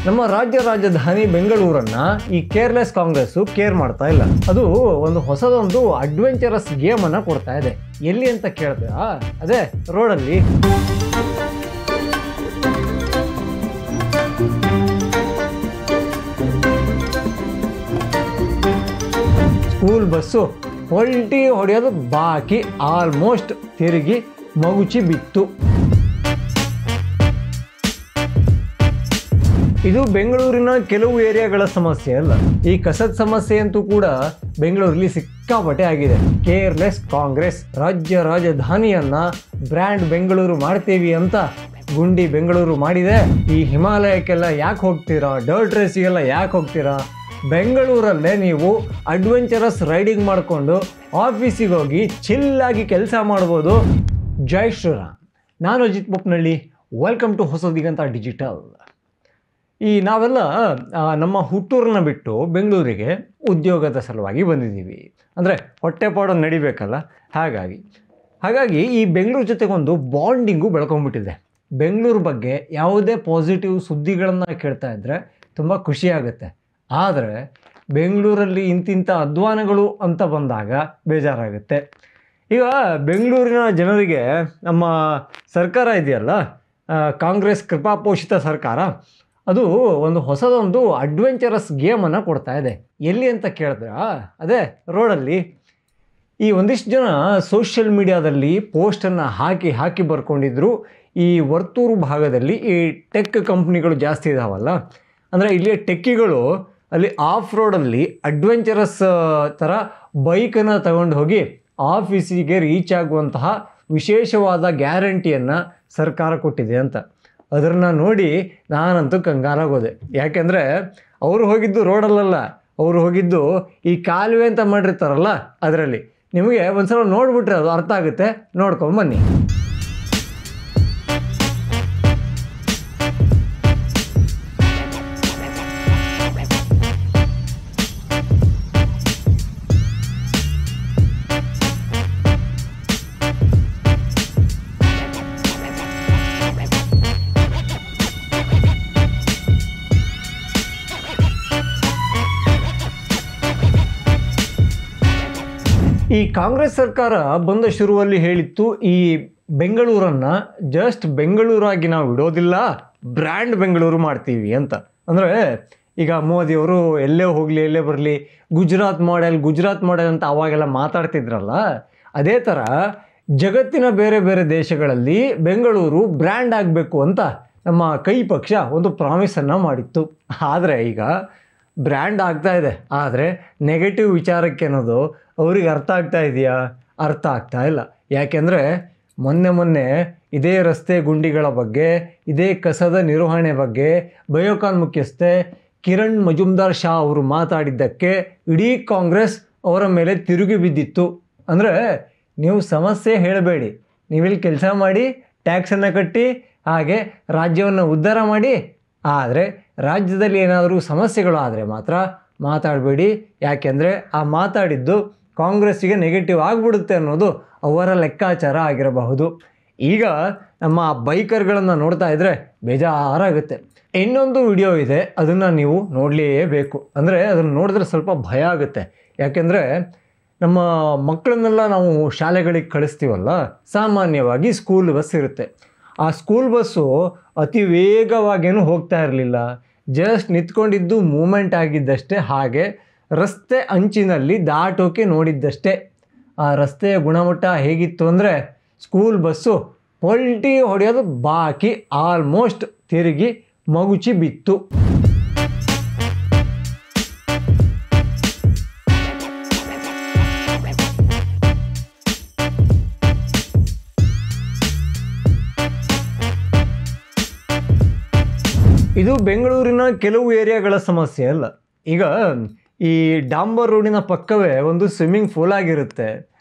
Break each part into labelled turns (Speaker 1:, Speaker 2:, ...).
Speaker 1: ನಮ್ಮ ರಾಜ್ಯ ರಾಜಧಾನಿ ಬೆಂಗಳೂರನ್ನ ಈ ಕೇರ್ಲೆಸ್ ಕಾಂಗ್ರೆಸ್ ಕೇರ್ ಮಾಡ್ತಾ ಇಲ್ಲ. ಅದು ಒಂದು ಹೊಸದೊಂದು ಅಡ್ವೆಂಚರಸ್ ಗೇಮ್ ಅನ್ನ ಕೊಡ್ತಾ ಇದೆ. ಎಲ್ಲಿ ಅಂತ ಕೇಳ್ತೀರಾ? ಅದೇ ರೋಡಲ್ಲಿ. ಸ್ಕೂಲ್ ಬಸ್ಸು ಪಲ್ಟಿ ಹೊಡೆಯೋದು ಬಾಕಿ ಆಲ್ಮೋಸ್ಟ್ ತಿರುಗಿ ಮಗುಚಿ ಬಿತ್ತು. ಇದು ಬೆಂಗಳೂರಿನ ಕೆಲವು ಏರಿಯಾಗಳ ಸಮಸ್ಯೆ ಅಲ್ಲ. ಈ ಕಸದ ಸಮಸ್ಯೆ ಅಂತೂ ಕೂಡ ಬೆಂಗಳೂರಲ್ಲಿ ಸಿಕ್ಕಾಪಟ್ಟೆ ಆಗಿದೆ. ಕೇರ್ಲೆಸ್ ಕಾಂಗ್ರೆಸ್ ರಾಜ್ಯ ರಾಜಧಾನಿಯನ್ನ ಬ್ರ್ಯಾಂಡ್ ಬೆಂಗಳೂರು ಮಾಡ್ತೀವಿ ಅಂತ ಗುಂಡಿ ಬೆಂಗಳೂರು ಮಾಡಿದೆ. ಈ ಹಿಮಾಲಯಕ್ಕೆಲ್ಲ ಯಾಕೆ ಹೋಗ್ತೀರಾ, ಡರ್ಟ್ ರೇಸಿಗೆಲ್ಲ ಯಾಕೆ ಹೋಗ್ತೀರಾ? ಬೆಂಗಳೂರಲ್ಲೇ ನೀವು ಅಡ್ವೆಂಚರಸ್ ರೈಡಿಂಗ್ ಮಾಡಿಕೊಂಡು ಆಫೀಸಿಗೆ ಹೋಗಿ ಚಿಲ್ಲಾಗಿ ಕೆಲಸ ಮಾಡ್ಬೋದು. ಜೈ ಶ್ರೀರಾಮ್. ನಾನು Ajit Boppanalli. Welcome to Hosadiganta digital. ನಾವೆಲ್ಲ ನಮ್ಮ ಹುಟ್ಟೂರನ್ನ ಬಿಟ್ಟು ಬೆಂಗಳೂರಿಗೆ ಉದ್ಯೋಗದ ಸಲುವಾಗಿ ಬಂದಿದ್ದೀವಿ. ಅಂದರೆ ಹೊಟ್ಟೆಪಾಡು ನಡಿಬೇಕಲ್ಲ, ಹಾಗಾಗಿ ಈ ಬೆಂಗಳೂರು ಜೊತೆಗೊಂದು ಬಾಂಡಿಂಗು ಬೆಳ್ಕೊಂಡ್ಬಿಟ್ಟಿದೆ. ಬೆಂಗಳೂರು ಬಗ್ಗೆ ಯಾವುದೇ ಪಾಸಿಟಿವ್ ಸುದ್ದಿಗಳನ್ನು ಕೇಳ್ತಾ ಇದ್ದರೆ ತುಂಬ ಖುಷಿಯಾಗುತ್ತೆ. ಆದರೆ ಬೆಂಗಳೂರಲ್ಲಿ ಇಂತಿಂಥ ಅಧ್ವಾನಗಳು ಅಂತ ಬಂದಾಗ ಬೇಜಾರಾಗುತ್ತೆ. ಈಗ ಬೆಂಗಳೂರಿನ ಜನರಿಗೆ ನಮ್ಮ ಸರ್ಕಾರ ಇದೆಯಲ್ಲ, ಕಾಂಗ್ರೆಸ್ ಕೃಪಾಪೋಷಿತ ಸರ್ಕಾರ, ಅದು ಒಂದು ಹೊಸದೊಂದು ಅಡ್ವೆಂಚರಸ್ ಗೇಮನ್ನು ಕೊಡ್ತಾ ಇದೆ. ಎಲ್ಲಿ ಅಂತ ಕೇಳಿದ್ರಾ? ಅದೇ ರೋಡಲ್ಲಿ. ಈ ಒಂದಿಷ್ಟು ಜನ ಸೋಷಿಯಲ್ ಮೀಡಿಯಾದಲ್ಲಿ ಪೋಸ್ಟನ್ನು ಹಾಕಿ ಬರ್ಕೊಂಡಿದ್ರು. ಈ ವರ್ತೂರು ಭಾಗದಲ್ಲಿ ಈ ಟೆಕ್ ಕಂಪ್ನಿಗಳು ಜಾಸ್ತಿ ಇದಾವಲ್ಲ, ಅಂದರೆ ಇಲ್ಲಿಯ ಟೆಕ್ಕಿಗಳು ಅಲ್ಲಿ ಆಫ್ ರೋಡಲ್ಲಿ ಅಡ್ವೆಂಚರಸ್ ಥರ ಬೈಕನ್ನು ತಗೊಂಡು ಹೋಗಿ ಆಫೀಸಿಗೆ ರೀಚ್ ಆಗುವಂತಹ ವಿಶೇಷವಾದ ಗ್ಯಾರಂಟಿಯನ್ನು ಸರ್ಕಾರ ಕೊಟ್ಟಿದೆ ಅಂತ. ಅದನ್ನು ನೋಡಿ ನಾನಂತೂ ಕಂಗಾಲಾಗೋದೆ. ಯಾಕೆಂದರೆ ಅವರು ಹೋಗಿದ್ದು ರೋಡಲ್ಲ, ಅವರು ಹೋಗಿದ್ದು ಈ ಕಾಲುವೆ ಅಂತ ಮಾಡಿರ್ತಾರಲ್ಲ ಅದರಲ್ಲಿ. ನಿಮಗೆ ಒಂದ್ಸಲ ನೋಡಿಬಿಟ್ರೆ ಅದು ಅರ್ಥ ಆಗುತ್ತೆ. ನೋಡ್ಕೊಂಬನ್ನಿ. ಈ ಕಾಂಗ್ರೆಸ್ ಸರ್ಕಾರ ಬಂದ ಶುರುವಲ್ಲಿ ಹೇಳಿತ್ತು, ಈ ಬೆಂಗಳೂರನ್ನು ಜಸ್ಟ್ ಬೆಂಗಳೂರಾಗಿ ನಾವು ಇಡೋದಿಲ್ಲ, ಬ್ರ್ಯಾಂಡ್ ಬೆಂಗಳೂರು ಮಾಡ್ತೀವಿ ಅಂತ. ಅಂದರೆ ಈಗ ಮೋದಿಯವರು ಎಲ್ಲೇ ಹೋಗಲಿ ಎಲ್ಲೇ ಬರಲಿ ಗುಜರಾತ್ ಮಾಡೆಲ್ ಅಂತ ಅವಾಗೆಲ್ಲ ಮಾತಾಡ್ತಿದ್ರಲ್ಲ, ಅದೇ ಥರ ಜಗತ್ತಿನ ಬೇರೆ ಬೇರೆ ದೇಶಗಳಲ್ಲಿ ಬೆಂಗಳೂರು ಬ್ರ್ಯಾಂಡ್ ಆಗಬೇಕು ಅಂತ ನಮ್ಮ ಕೈ ಪಕ್ಷ ಒಂದು ಪ್ರಾಮಿಸನ್ನು ಮಾಡಿತ್ತು. ಆದರೆ ಈಗ ಬ್ರ್ಯಾಂಡ್ ಆಗ್ತಾ ಇದೆ, ಆದರೆ ನೆಗೆಟಿವ್ ವಿಚಾರಕ್ಕೆ ಅನ್ನೋದು ಅವ್ರಿಗೆ ಅರ್ಥ ಆಗ್ತಾ ಇದೆಯಾ? ಅರ್ಥ ಆಗ್ತಾ ಇಲ್ಲ. ಯಾಕೆಂದರೆ ಮೊನ್ನೆ ಇದೇ ರಸ್ತೆ ಗುಂಡಿಗಳ ಬಗ್ಗೆ, ಇದೇ ಕಸದ ನಿರ್ವಹಣೆ ಬಗ್ಗೆ ಬಯೋಕಾನ್ ಮುಖ್ಯಸ್ಥೆ ಕಿರಣ್ ಮಜುಮ್ದಾರ್ ಶಾ ಅವರು ಮಾತಾಡಿದ್ದಕ್ಕೆ ಇಡೀ ಕಾಂಗ್ರೆಸ್ ಅವರ ಮೇಲೆ ತಿರುಗಿ ಬಿದ್ದಿತ್ತು. ಅಂದರೆ ನೀವು ಸಮಸ್ಯೆ ಹೇಳಬೇಡಿ, ನೀವಿಲ್ಲಿ ಕೆಲಸ ಮಾಡಿ, ಟ್ಯಾಕ್ಸನ್ನು ಕಟ್ಟಿ, ಹಾಗೆ ರಾಜ್ಯವನ್ನು ಉದ್ಧಾರ ಮಾಡಿ, ಆದರೆ ರಾಜ್ಯದಲ್ಲಿ ಏನಾದರೂ ಸಮಸ್ಯೆಗಳು ಆದರೆ ಮಾತ್ರ ಮಾತಾಡಬೇಡಿ. ಯಾಕೆಂದರೆ ಆ ಮಾತಾಡಿದ್ದು ಕಾಂಗ್ರೆಸ್ಸಿಗೆ ನೆಗೆಟಿವ್ ಆಗಿಬಿಡುತ್ತೆ ಅನ್ನೋದು ಅವರ ಲೆಕ್ಕಾಚಾರ ಆಗಿರಬಹುದು. ಈಗ ನಮ್ಮ ಬೈಕರ್ಗಳನ್ನು ನೋಡ್ತಾ ಇದ್ದರೆ ಬೇಜಾರಾಗುತ್ತೆ. ಇನ್ನೊಂದು ವಿಡಿಯೋ ಇದೆ, ಅದನ್ನು ನೀವು ನೋಡಲೇಬೇಕು. ಅಂದರೆ ಅದನ್ನು ನೋಡಿದ್ರೆ ಸ್ವಲ್ಪ ಭಯ ಆಗುತ್ತೆ. ಯಾಕೆಂದರೆ ನಮ್ಮ ಮಕ್ಕಳನ್ನೆಲ್ಲ ನಾವು ಶಾಲೆಗಳಿಗೆ ಕಳಿಸ್ತೀವಲ್ಲ, ಸಾಮಾನ್ಯವಾಗಿ ಸ್ಕೂಲ್ ಬಸ್ ಇರುತ್ತೆ. ಆ ಸ್ಕೂಲ್ ಬಸ್ಸು ಅತಿ ವೇಗವಾಗೇನು ಹೋಗ್ತಾ ಇರಲಿಲ್ಲ, ಜಸ್ಟ್ ನಿಂತ್ಕೊಂಡಿದ್ದು ಮೂಮೆಂಟ್ ಆಗಿದ್ದಷ್ಟೇ, ಹಾಗೆ ರಸ್ತೆ ಅಂಚಿನಲ್ಲಿ ದಾಟೋಕೆ ನೋಡಿದ್ದಷ್ಟೇ. ಆ ರಸ್ತೆಯ ಗುಣಮಟ್ಟ ಹೇಗಿತ್ತು ಅಂದರೆ ಸ್ಕೂಲ್ ಬಸ್ಸು ಪಲ್ಟಿ ಹೊಡೆಯೋದು ಬಾಕಿ ಆಲ್ಮೋಸ್ಟ್ ತಿರುಗಿ ಮಗುಚಿ ಬಿತ್ತು. ಇದು ಬೆಂಗಳೂರಿನ ಕೆಲವು ಏರಿಯಾಗಳ ಸಮಸ್ಯೆ ಅಲ್ಲ. ಈಗ ಈ ಡಾಂಬರ್ ರೋಡಿನ ಪಕ್ಕವೇ ಒಂದು ಸ್ವಿಮ್ಮಿಂಗ್ ಪೂಲ್ ಆಗಿರುತ್ತೆ.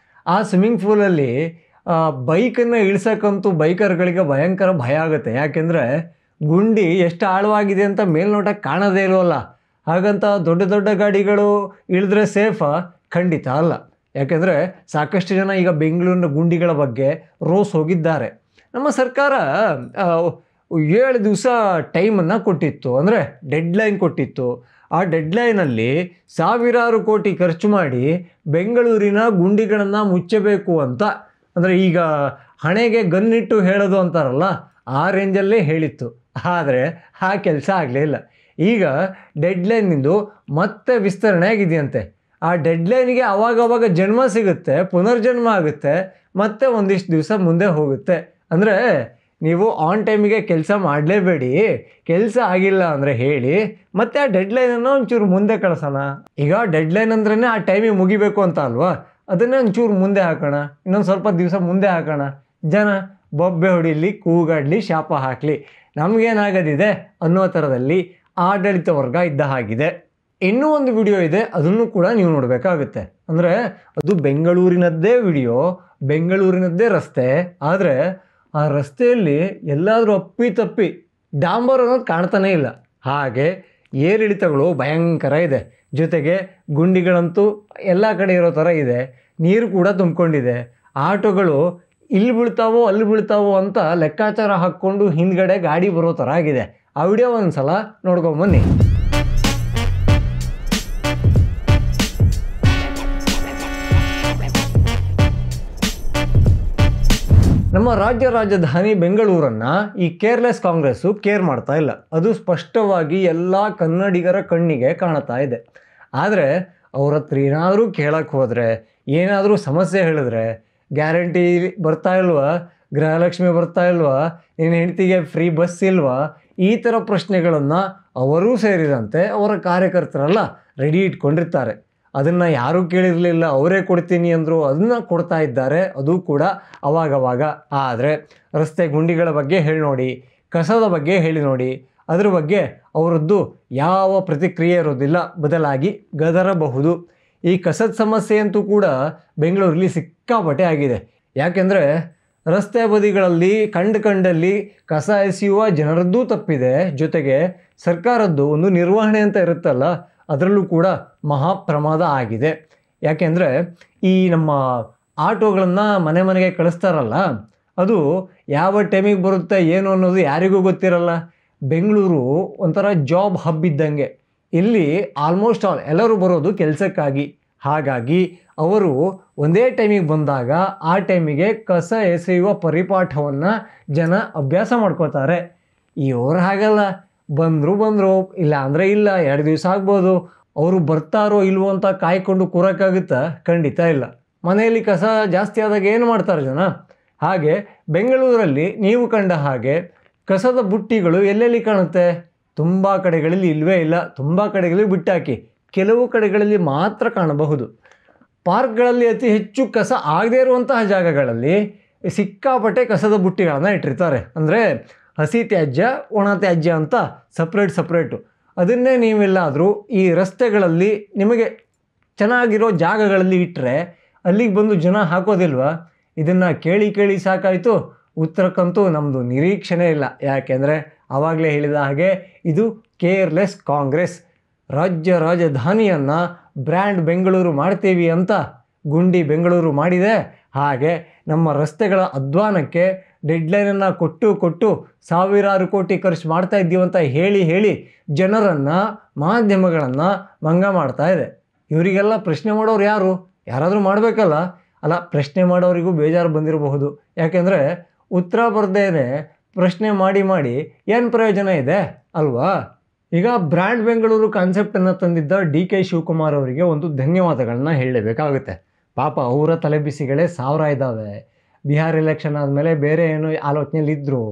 Speaker 1: ಆ ಸ್ವಿಮ್ಮಿಂಗ್ ಪೂಲಲ್ಲಿ ಬೈಕನ್ನು ಇಳಿಸೋಕ್ಕಂತೂ ಬೈಕರ್ಗಳಿಗೆ ಭಯಂಕರ ಭಯ ಆಗುತ್ತೆ. ಯಾಕೆಂದರೆ ಗುಂಡಿ ಎಷ್ಟು ಆಳವಾಗಿದೆ ಅಂತ ಮೇಲ್ನೋಟಕ್ಕೆ ಕಾಣೋದೇ ಇಲ್ವಲ್ಲ. ಹಾಗಂತ ದೊಡ್ಡ ದೊಡ್ಡ ಗಾಡಿಗಳು ಇಳಿದ್ರೆ ಸೇಫಾ? ಖಂಡಿತ ಅಲ್ಲ. ಯಾಕೆಂದರೆ ಸಾಕಷ್ಟು ಜನ ಈಗ ಬೆಂಗಳೂರಿನ ಗುಂಡಿಗಳ ಬಗ್ಗೆ ರೋಸ್ ಹೋಗಿದ್ದಾರೆ. ನಮ್ಮ ಸರ್ಕಾರ 7 ದಿವಸ ಟೈಮನ್ನು ಕೊಟ್ಟಿತ್ತು, ಅಂದರೆ ಡೆಡ್ಲೈನ್ ಕೊಟ್ಟಿತ್ತು. ಆ ಡೆಡ್ಲೈನಲ್ಲಿ ಸಾವಿರಾರು ಕೋಟಿ ಖರ್ಚು ಮಾಡಿ ಬೆಂಗಳೂರಿನ ಗುಂಡಿಗಳನ್ನು ಮುಚ್ಚಬೇಕು ಅಂತ, ಅಂದರೆ ಈಗ ಹಣೆಗೆ ಗನ್ನಿಟ್ಟು ಹೇಳೋದು ಅಂತಾರಲ್ಲ, ಆ ರೇಂಜಲ್ಲೇ ಹೇಳಿತ್ತು. ಆದರೆ ಆ ಕೆಲಸ ಆಗಲೇ ಇಲ್ಲ. ಈಗ ಡೆಡ್ಲೈನಿಂದು ಮತ್ತೆ ವಿಸ್ತರಣೆ ಆಗಿದೆಯಂತೆ. ಆ ಡೆಡ್ಲೈನಿಗೆ ಅವಾಗವಾಗ ಜನ್ಮ ಸಿಗುತ್ತೆ, ಪುನರ್ಜನ್ಮ ಆಗುತ್ತೆ, ಮತ್ತೆ ಒಂದಿಷ್ಟು ದಿವಸ ಮುಂದೆ ಹೋಗುತ್ತೆ. ಅಂದರೆ ನೀವು ಆನ್ ಟೈಮಿಗೆ ಕೆಲಸ ಮಾಡಲೇಬೇಡಿ, ಕೆಲಸ ಆಗಿಲ್ಲ ಅಂದರೆ ಹೇಳಿ, ಮತ್ತು ಆ ಡೆಡ್ಲೈನನ್ನು ಒಂಚೂರು ಮುಂದೆ ಕಳಿಸೋಣ. ಈಗ ಡೆಡ್ಲೈನ್ ಅಂದ್ರೇ ಆ ಟೈಮಿಗೆ ಮುಗಿಬೇಕು ಅಂತ ಅಲ್ವಾ, ಅದನ್ನೇ ಒಂಚೂರು ಮುಂದೆ ಹಾಕೋಣ, ಇನ್ನೊಂದು ಸ್ವಲ್ಪ ದಿವಸ ಮುಂದೆ ಹಾಕೋಣ. ಜನ ಬೊಬ್ಬೆ ಹೊಡಿಲಿ, ಕೂಗಾಡಲಿ, ಶಾಪ ಹಾಕಲಿ, ನಮಗೇನಾಗೋದಿದೆ ಅನ್ನೋ ಥರದಲ್ಲಿ ಆಡಳಿತ ವರ್ಗ ಇದ್ದ ಹಾಗಿದೆ. ಇನ್ನೂ ಒಂದು ವಿಡಿಯೋ ಇದೆ, ಅದನ್ನು ಕೂಡ ನೀವು ನೋಡಬೇಕಾಗುತ್ತೆ. ಅಂದರೆ ಅದು ಬೆಂಗಳೂರಿನದ್ದೇ ವಿಡಿಯೋ, ಬೆಂಗಳೂರಿನದ್ದೇ ರಸ್ತೆ. ಆದರೆ ಆ ರಸ್ತೆಯಲ್ಲಿ ಎಲ್ಲಾದರೂ ಅಪ್ಪಿತಪ್ಪಿ ಡಾಂಬರ್ ಅನ್ನೋದು ಕಾಣ್ತಾನೇ ಇಲ್ಲ. ಹಾಗೆ ಏರಿಳಿತಗಳು ಭಯಂಕರ ಇದೆ. ಜೊತೆಗೆ ಗುಂಡಿಗಳಂತೂ ಎಲ್ಲ ಕಡೆ ಇರೋ ಥರ ಇದೆ. ನೀರು ಕೂಡ ತುಂಬಿಕೊಂಡಿದೆ. ಆಟೋಗಳು ಇಲ್ಲಿ ಬೀಳ್ತಾವೋ ಅಲ್ಲಿ ಬೀಳ್ತಾವೋ ಅಂತ ಲೆಕ್ಕಾಚಾರ ಹಾಕ್ಕೊಂಡು ಹಿಂದ್ಗಡೆ ಗಾಡಿ ಬರೋ ಥರ ಆಗಿದೆ. ಆ ವಿಡಿಯೋ ಒಂದು ಸಲ ನೋಡ್ಕೊಂಬನ್ನಿ. ನಮ್ಮ ರಾಜ್ಯ ರಾಜಧಾನಿ ಬೆಂಗಳೂರನ್ನು ಈ ಕೇರ್ಲೆಸ್ ಕಾಂಗ್ರೆಸ್ಸು ಕೇರ್ ಮಾಡ್ತಾ ಇಲ್ಲ. ಅದು ಸ್ಪಷ್ಟವಾಗಿ ಎಲ್ಲ ಕನ್ನಡಿಗರ ಕಣ್ಣಿಗೆ ಕಾಣ್ತಾ ಇದೆ. ಆದರೆ ಅವ್ರ ಹತ್ರ ಏನಾದರೂ ಕೇಳಕ್ಕೆ ಹೋದರೆ, ಏನಾದರೂ ಸಮಸ್ಯೆ ಹೇಳಿದ್ರೆ, ಗ್ಯಾರಂಟಿ ಬರ್ತಾ ಇಲ್ವಾ, ಗೃಹಲಕ್ಷ್ಮಿ ಬರ್ತಾ ಇಲ್ವಾ, ನಿನ್ನ ಹೆಂಡತಿಗೆ ಫ್ರೀ ಬಸ್ ಇಲ್ವಾ, ಈ ಥರ ಪ್ರಶ್ನೆಗಳನ್ನು ಅವರೂ ಸೇರಿದಂತೆ ಅವರ ಕಾರ್ಯಕರ್ತರೆಲ್ಲ ರೆಡಿ ಇಟ್ಕೊಂಡಿರ್ತಾರೆ. ಅದನ್ನು ಯಾರೂ ಕೇಳಿರಲಿಲ್ಲ, ಅವರೇ ಕೊಡ್ತೀನಿ ಅಂದರು, ಅದನ್ನು ಕೊಡ್ತಾ ಇದ್ದಾರೆ. ಅದು ಕೂಡ ಅವಾಗವಾಗ. ಆದರೆ ರಸ್ತೆ ಗುಂಡಿಗಳ ಬಗ್ಗೆ ಹೇಳಿ ನೋಡಿ, ಕಸದ ಬಗ್ಗೆ ಹೇಳಿ ನೋಡಿ, ಅದ್ರ ಬಗ್ಗೆ ಅವರದ್ದು ಯಾವ ಪ್ರತಿಕ್ರಿಯೆ ಇರೋದಿಲ್ಲ, ಬದಲಾಗಿ ಗದರಬಹುದು. ಈ ಕಸದ ಸಮಸ್ಯೆ ಅಂತೂ ಕೂಡ ಬೆಂಗಳೂರಲ್ಲಿ ಸಿಕ್ಕಾಪಟ್ಟೆ ಆಗಿದೆ. ಯಾಕೆಂದರೆ ರಸ್ತೆ ಬದಿಗಳಲ್ಲಿ ಕಂಡಲ್ಲಿ ಕಸ ಎಸೆಯುವ ಜನರದ್ದೂ ತಪ್ಪಿದೆ. ಜೊತೆಗೆ ಸರ್ಕಾರದ್ದು ಒಂದು ನಿರ್ವಹಣೆ ಅಂತ ಇರುತ್ತಲ್ಲ, ಅದರಲ್ಲೂ ಕೂಡ ಮಹಾ ಪ್ರಮಾದ ಆಗಿದೆ. ಯಾಕೆಂದರೆ ಈ ನಮ್ಮ ಆಟೋಗಳನ್ನು ಮನೆ ಮನೆಗೆ ಕಳಿಸ್ತಾರಲ್ಲ, ಅದು ಯಾವ ಟೈಮಿಗೆ ಬರುತ್ತೆ ಏನು ಅನ್ನೋದು ಯಾರಿಗೂ ಗೊತ್ತಿರಲ್ಲ. ಬೆಂಗಳೂರು ಒಂಥರ ಜಾಬ್ ಹಬ್ ಇದ್ದಂಗೆ. ಇಲ್ಲಿ ಆಲ್ಮೋಸ್ಟ್ ಆಲ್ ಎಲ್ಲರೂ ಬರೋದು ಕೆಲಸಕ್ಕಾಗಿ. ಹಾಗಾಗಿ ಅವರು ಒಂದೇ ಟೈಮಿಗೆ ಬಂದಾಗ ಆ ಟೈಮಿಗೆ ಕಸ ಎಸೆಯುವ ಪರಿಪಾಠವನ್ನು ಜನ ಅಭ್ಯಾಸ ಮಾಡ್ಕೋತಾರೆ. ಇವ್ರು ಹಾಗಲ್ಲ, ಬಂದರು ಇಲ್ಲ ಅಂದರೆ ಇಲ್ಲ, 2 ದಿವಸ ಆಗ್ಬೋದು. ಅವರು ಬರ್ತಾರೋ ಇಲ್ವೋ ಅಂತ ಕಾಯ್ಕೊಂಡು ಕೂರೋಕ್ಕಾಗುತ್ತಾ? ಖಂಡಿತ ಇಲ್ಲ. ಮನೆಯಲ್ಲಿ ಕಸ ಜಾಸ್ತಿ ಆದಾಗ ಏನು ಮಾಡ್ತಾರೆ ಜನ? ಹಾಗೆ ಬೆಂಗಳೂರಲ್ಲಿ ನೀವು ಕಂಡ ಹಾಗೆ ಕಸದ ಬುಟ್ಟಿಗಳು ಎಲ್ಲೆಲ್ಲಿ ಕಾಣುತ್ತೆ? ತುಂಬ ಕಡೆಗಳಲ್ಲಿ ಇಲ್ಲವೇ ಇಲ್ಲ. ತುಂಬ ಕಡೆಗಳಲ್ಲಿ ಬಿಟ್ಟಾಕಿ, ಕೆಲವು ಕಡೆಗಳಲ್ಲಿ ಮಾತ್ರ ಕಾಣಬಹುದು. ಪಾರ್ಕ್ಗಳಲ್ಲಿ ಅತಿ ಹೆಚ್ಚು ಕಸ ಆಗದೇ ಇರುವಂತಹ ಜಾಗಗಳಲ್ಲಿ ಸಿಕ್ಕಾಪಟ್ಟೆ ಕಸದ ಬುಟ್ಟಿಗಳನ್ನು ಇಟ್ಟಿರ್ತಾರೆ. ಅಂದರೆ ಹಸಿ ತ್ಯಾಜ್ಯ, ಒಣ ತ್ಯಾಜ್ಯ ಅಂತ ಸಪ್ರೇಟು. ಅದನ್ನೇ ನೀವೆಲ್ಲಾದರೂ ಈ ರಸ್ತೆಗಳಲ್ಲಿ ನಿಮಗೆ ಚೆನ್ನಾಗಿರೋ ಜಾಗಗಳಲ್ಲಿ ಇಟ್ಟರೆ ಅಲ್ಲಿಗೆ ಬಂದು ಜನ ಹಾಕೋದಿಲ್ವಾ? ಇದನ್ನು ಕೇಳಿ ಸಾಕಾಯಿತು. ಉತ್ತರಕ್ಕಂತೂ ನಮ್ಮದು ನಿರೀಕ್ಷಣೆ ಇಲ್ಲ. ಯಾಕೆಂದರೆ ಆವಾಗಲೇ ಹೇಳಿದ ಹಾಗೆ ಇದು ಕೇರ್ಲೆಸ್ ಕಾಂಗ್ರೆಸ್. ರಾಜ್ಯ ರಾಜಧಾನಿಯನ್ನು ಬ್ರ್ಯಾಂಡ್ ಬೆಂಗಳೂರು ಮಾಡ್ತೀವಿ ಅಂತ ಗುಂಡಿ ಬೆಂಗಳೂರು ಮಾಡಿದೆ. ಹಾಗೆ ನಮ್ಮ ರಸ್ತೆಗಳ ಅಧ್ವಾನಕ್ಕೆ ಡೆಡ್ಲೈನನ್ನು ಕೊಟ್ಟು ಸಾವಿರಾರು ಕೋಟಿ ಖರ್ಚು ಮಾಡ್ತಾ ಇದ್ದೀವಂತ ಹೇಳಿ ಜನರನ್ನು, ಮಾಧ್ಯಮಗಳನ್ನು ಮಂಗ ಮಾಡ್ತಾ ಇದೆ. ಇವರಿಗೆಲ್ಲ ಪ್ರಶ್ನೆ ಮಾಡೋರು ಯಾರು? ಯಾರಾದರೂ ಮಾಡಬೇಕಲ್ಲ. ಅಲ್ಲ, ಪ್ರಶ್ನೆ ಮಾಡೋರಿಗೂ ಬೇಜಾರು ಬಂದಿರಬಹುದು. ಯಾಕೆಂದರೆ ಉತ್ತರ ಬರ್ದೇನೆ ಪ್ರಶ್ನೆ ಮಾಡಿ ಏನು ಪ್ರಯೋಜನ ಇದೆ ಅಲ್ವಾ? ಈಗ ಬ್ರ್ಯಾಂಡ್ ಬೆಂಗಳೂರು ಕಾನ್ಸೆಪ್ಟನ್ನು ತಂದಿದ್ದ DK ಶಿವಕುಮಾರ್ ಅವರಿಗೆ ಒಂದು ಧನ್ಯವಾದಗಳನ್ನ ಹೇಳಲೇಬೇಕಾಗುತ್ತೆ. ಪಾಪ ಅವರ ತಲೆಬಿಸಿಗಳೇ 1000 ಇದ್ದಾವೆ. ಬಿಹಾರ್ ಎಲೆಕ್ಷನ್ ಆದಮೇಲೆ ಬೇರೆ ಏನೋ ಆಲೋಚನೆಯಲ್ಲಿದ್ದರು.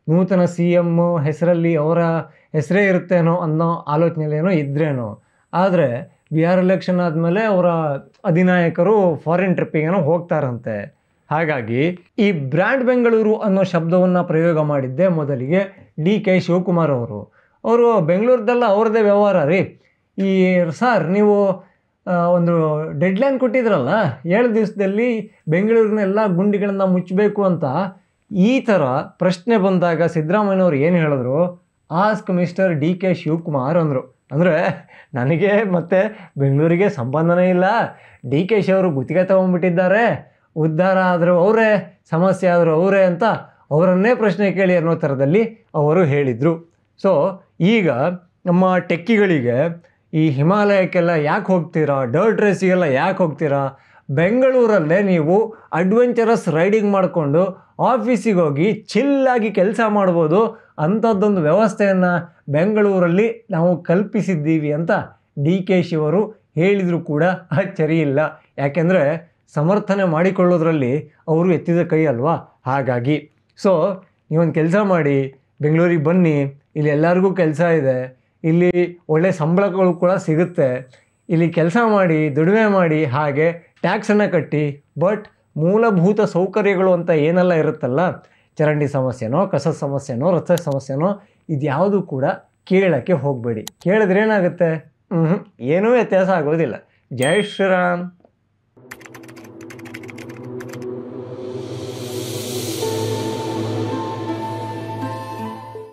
Speaker 1: ನೂತನ CM ಹೆಸರಲ್ಲಿ ಅವರ ಹೆಸರೇ ಇರುತ್ತೇನೋ ಅನ್ನೋ ಆಲೋಚನೆಯಲ್ಲೇನೋ ಇದ್ರೇನೋ. ಆದರೆ ಬಿಹಾರ್ ಎಲೆಕ್ಷನ್ ಆದಮೇಲೆ ಅವರ ಅಧಿನಾಯಕರು ಫಾರಿನ್ ಟ್ರಿಪ್ಪಿಗೇನೋ ಹೋಗ್ತಾರಂತೆ. ಹಾಗಾಗಿ ಈ ಬ್ರ್ಯಾಂಡ್ ಬೆಂಗಳೂರು ಅನ್ನೋ ಶಬ್ದವನ್ನು ಪ್ರಯೋಗ ಮಾಡಿದ್ದೆ ಮೊದಲಿಗೆ DK ಶಿವಕುಮಾರ್ ಅವರು ಬೆಂಗಳೂರದೆಲ್ಲ ಅವ್ರದ್ದೇ ವ್ಯವಹಾರ ರೀ. ಈ ಸರ್ ನೀವು ಒಂದು ಡೆಡ್ಲೈನ್ ಕೊಟ್ಟಿದ್ರಲ್ಲ, 7 ದಿವಸದಲ್ಲಿ ಬೆಂಗಳೂರಿನ ಎಲ್ಲ ಗುಂಡಿಗಳನ್ನು ಮುಚ್ಚಬೇಕು ಅಂತ. ಈ ಥರ ಪ್ರಶ್ನೆ ಬಂದಾಗ ಸಿದ್ದರಾಮಯ್ಯನವರು ಏನು ಹೇಳಿದ್ರು? ಆಸ್ಕ್ ಮಿಸ್ಟರ್ DK ಶಿವಕುಮಾರ್ ಅಂದರು. ಅಂದರೆ ನನಗೆ ಮತ್ತು ಬೆಂಗಳೂರಿಗೆ ಸಂಬಂಧನೇ ಇಲ್ಲ, DK ಶಿ ಅವರು ಗುತ್ತಿಗೆ ತೊಗೊಂಡ್ಬಿಟ್ಟಿದ್ದಾರೆ, ಉದ್ಧಾರ ಆದರೂ ಅವರೇ, ಸಮಸ್ಯೆ ಆದರೂ ಅವರೇ ಅಂತ ಅವರನ್ನೇ ಪ್ರಶ್ನೆ ಕೇಳಿ ಅನ್ನೋ ಥರದಲ್ಲಿ ಅವರು ಹೇಳಿದರು. ಸೊ ಈಗ ನಮ್ಮ ಟೆಕ್ಕಿಗಳಿಗೆ ಈ ಹಿಮಾಲಯಕ್ಕೆಲ್ಲ ಯಾಕೆ ಹೋಗ್ತೀರಾ, ಡರ್ಟ್ ರೇಸಿಗೆಲ್ಲ ಯಾಕೆ ಹೋಗ್ತೀರಾ, ಬೆಂಗಳೂರಲ್ಲೇ ನೀವು ಅಡ್ವೆಂಚರಸ್ ರೈಡಿಂಗ್ ಮಾಡಿಕೊಂಡು ಆಫೀಸಿಗೆ ಹೋಗಿ ಚಿಲ್ಲಾಗಿ ಕೆಲಸ ಮಾಡ್ಬೋದು, ಅಂಥದ್ದೊಂದು ವ್ಯವಸ್ಥೆಯನ್ನು ಬೆಂಗಳೂರಲ್ಲಿ ನಾವು ಕಲ್ಪಿಸಿದ್ದೀವಿ ಅಂತ DK ಶಿವರು ಹೇಳಿದರೂ ಕೂಡ ಅಚ್ಚರಿ ಇಲ್ಲ. ಯಾಕೆಂದರೆ ಸಮರ್ಥನೆ ಮಾಡಿಕೊಳ್ಳೋದ್ರಲ್ಲಿ ಅವರು ಎತ್ತಿದ ಕೈ ಅಲ್ವಾ. ಹಾಗಾಗಿ ಸೊ ನೀವೊಂದು ಕೆಲಸ ಮಾಡಿ, ಬೆಂಗಳೂರಿಗೆ ಬನ್ನಿ, ಇಲ್ಲಿ ಎಲ್ಲರಿಗೂ ಕೆಲಸ ಇದೆ, ಇಲ್ಲಿ ಒಳ್ಳೆ ಸಂಬಳಗಳು ಕೂಡ ಸಿಗುತ್ತೆ, ಇಲ್ಲಿ ಕೆಲಸ ಮಾಡಿ, ದುಡಿಮೆ ಮಾಡಿ, ಹಾಗೆ ಟ್ಯಾಕ್ಸನ್ನು ಕಟ್ಟಿ. ಬಟ್ ಮೂಲಭೂತ ಸೌಕರ್ಯಗಳು ಅಂತ ಏನೆಲ್ಲ ಇರುತ್ತಲ್ಲ, ಚರಂಡಿ ಸಮಸ್ಯೆನೋ, ಕಸದ ಸಮಸ್ಯೆನೋ, ರಸ್ತೆ ಸಮಸ್ಯೆನೋ, ಇದ್ಯಾವುದು ಕೂಡ ಕೇಳೋಕ್ಕೆ ಹೋಗಬೇಡಿ. ಕೇಳಿದ್ರೆ ಏನಾಗುತ್ತೆ? ಏನೂ ವ್ಯತ್ಯಾಸ ಆಗೋದಿಲ್ಲ. ಜೈ ಶ್ರೀರಾಮ್.